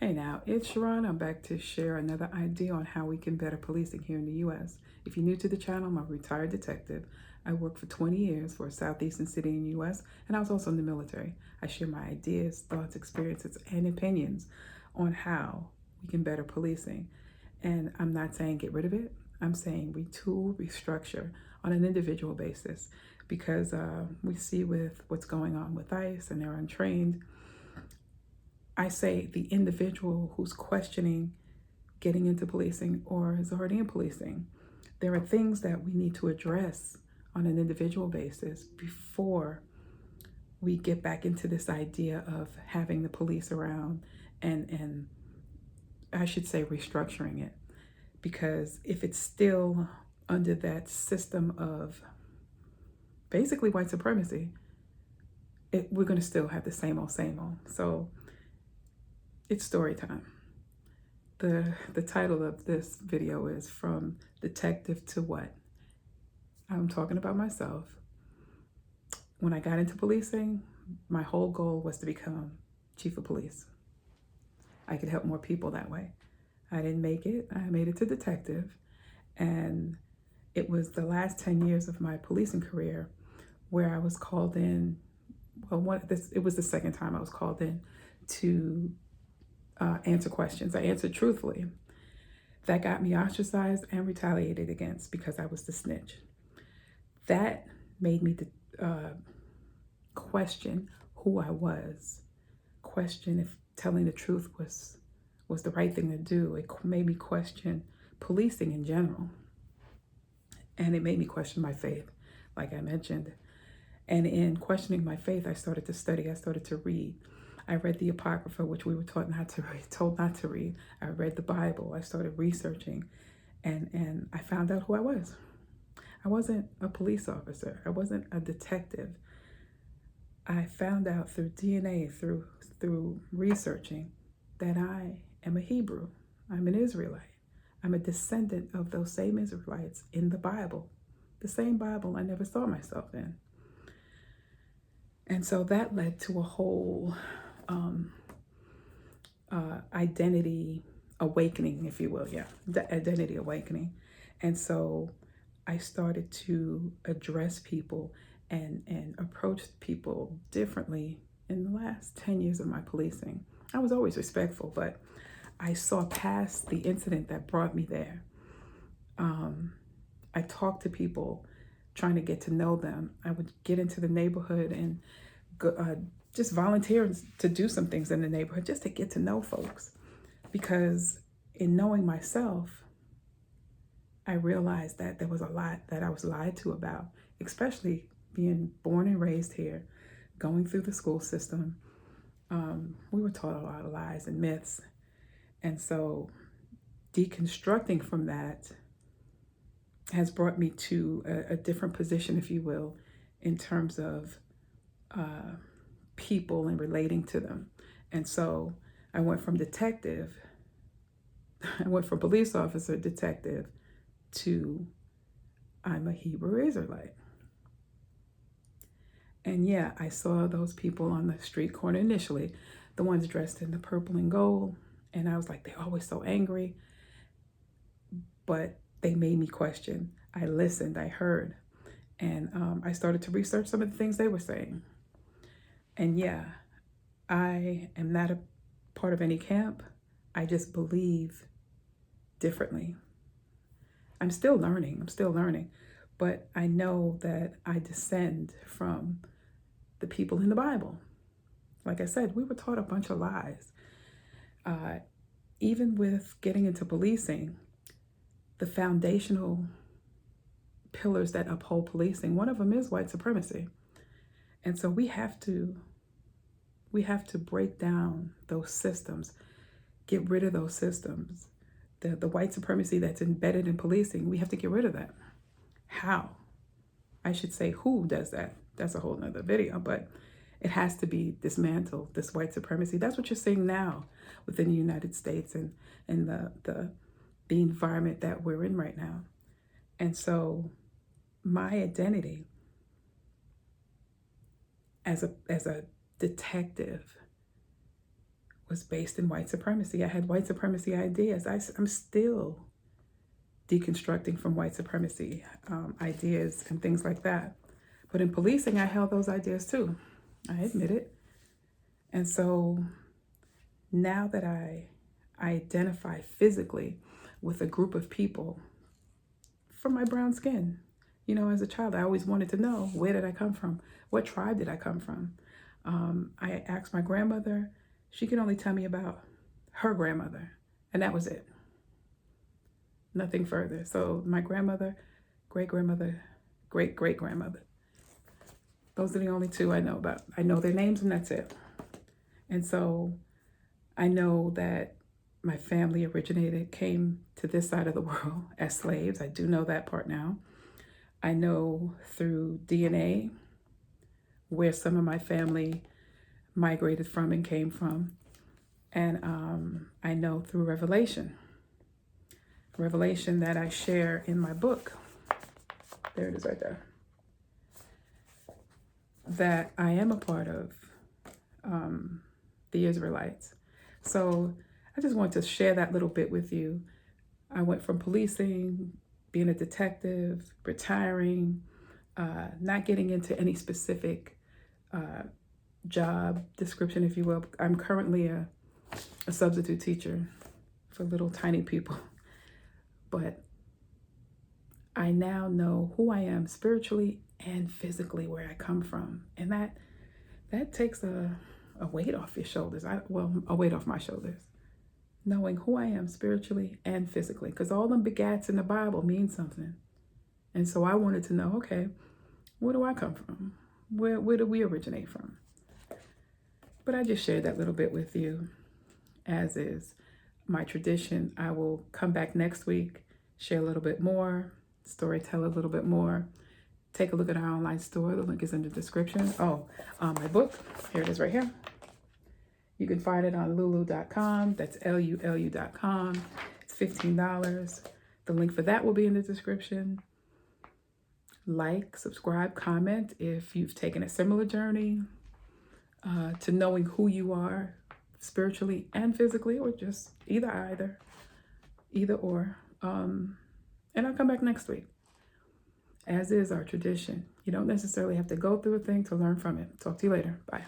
Hey now, it's Sharon. I'm back to share another idea on how we can better policing here in the U.S. If you're new to the channel, I'm a retired detective. I worked for 20 years for a southeastern city in the U.S., and I was also in the military. I share my ideas, thoughts, experiences, and opinions on how we can better policing. And I'm not saying get rid of it. I'm saying retool, restructure on an individual basis because we see with what's going on with ICE and they're untrained. I say the individual who's questioning getting into policing or is already in policing. There are things that we need to address on an individual basis before we get back into this idea of having the police around and I should say restructuring it. Because if it's still under that system of basically white supremacy, we're going to still have the same old, same old. So it's story time. The title of this video is From Detective to What? I'm talking about myself. When I got into policing, my whole goal was to become chief of police. I could help more people that way. I didn't make it. I made it to detective. And it was the last 10 years of my policing career where I was called in. Well, it was the second time I was called in to answer questions. I answered truthfully. That got me ostracized and retaliated against because I was the snitch. That made me question who I was, question if telling the truth was the right thing to do. It made me question policing in general. And it made me question my faith, like I mentioned. And in questioning my faith, I started to study, I started to read. I read the Apocrypha, which we were told not to read. I read the Bible. I started researching, and I found out who I was. I wasn't a police officer. I wasn't a detective. I found out through DNA, through researching, that I am a Hebrew. I'm an Israelite. I'm a descendant of those same Israelites in the Bible, the same Bible I never saw myself in. And so that led to a whole identity awakening, if you will. Yeah, the identity awakening. And so I started to address people and approach people differently in the last 10 years of my policing. I was always respectful, but I saw past the incident that brought me there. I talked to people trying to get to know them. I would get into the neighborhood and just volunteer to do some things in the neighborhood just to get to know folks. Because in knowing myself, I realized that there was a lot that I was lied to about, especially being born and raised here, going through the school system. We were taught a lot of lies and myths. And so deconstructing from that has brought me to a different position, if you will, in terms of people and relating to them. And so I went from police officer, detective, to I'm a Hebrew Israelite. And yeah, I saw those people on the street corner initially, the ones dressed in the purple and gold. And I was like, they're always so angry. But they made me question. I listened, I heard. And I started to research some of the things they were saying. And yeah, I am not a part of any camp. I just believe differently. I'm still learning, but I know that I descend from the people in the Bible. Like I said, we were taught a bunch of lies. Even with getting into policing, the foundational pillars that uphold policing, one of them is white supremacy. And so we have to break down those systems, get rid of those systems. The white supremacy that's embedded in policing, we have to get rid of that. How? I should say who does that. That's a whole nother video, but it has to be dismantled, this white supremacy. That's what you're seeing now within the United States and the environment that we're in right now. And so my identity as a detective was based in white supremacy. I had white supremacy ideas. I'm still deconstructing from white supremacy ideas and things like that. But in policing, I held those ideas too. I admit it. And so now that I identify physically with a group of people from my brown skin, you know, as a child, I always wanted to know, where did I come from? What tribe did I come from? I asked my grandmother. She could only tell me about her grandmother, and that was it. Nothing further. So my grandmother, great-grandmother, great-great-grandmother. Those are the only two I know about. I know their names and that's it. And so I know that my family came to this side of the world as slaves. I do know that part now. I know through DNA where some of my family migrated from and came from. And I know through revelation that I share in my book. There it is right there. That I am a part of the Israelites. So I just want to share that little bit with you. I went from policing, being a detective, retiring, not getting into any specific job description, if you will. I'm currently a substitute teacher for little tiny people. But I now know who I am spiritually and physically, where I come from. And that takes a weight off your shoulders. A weight off my shoulders. Knowing who I am spiritually and physically. Because all them begats in the Bible mean something. And so I wanted to know, okay, where do I come from? Where do we originate from? But I just shared that little bit with you, as is my tradition. I will come back next week, share a little bit more, storytell a little bit more. Take a look at our online store. The link is in the description. My book, here it is right here. You can find it on lulu.com. That's lulu.com. It's $15. The link for that will be in the description. Like, subscribe, comment if you've taken a similar journey to knowing who you are spiritually and physically, or just either or. And I'll come back next week. As is our tradition. You don't necessarily have to go through a thing to learn from it. Talk to you later. Bye.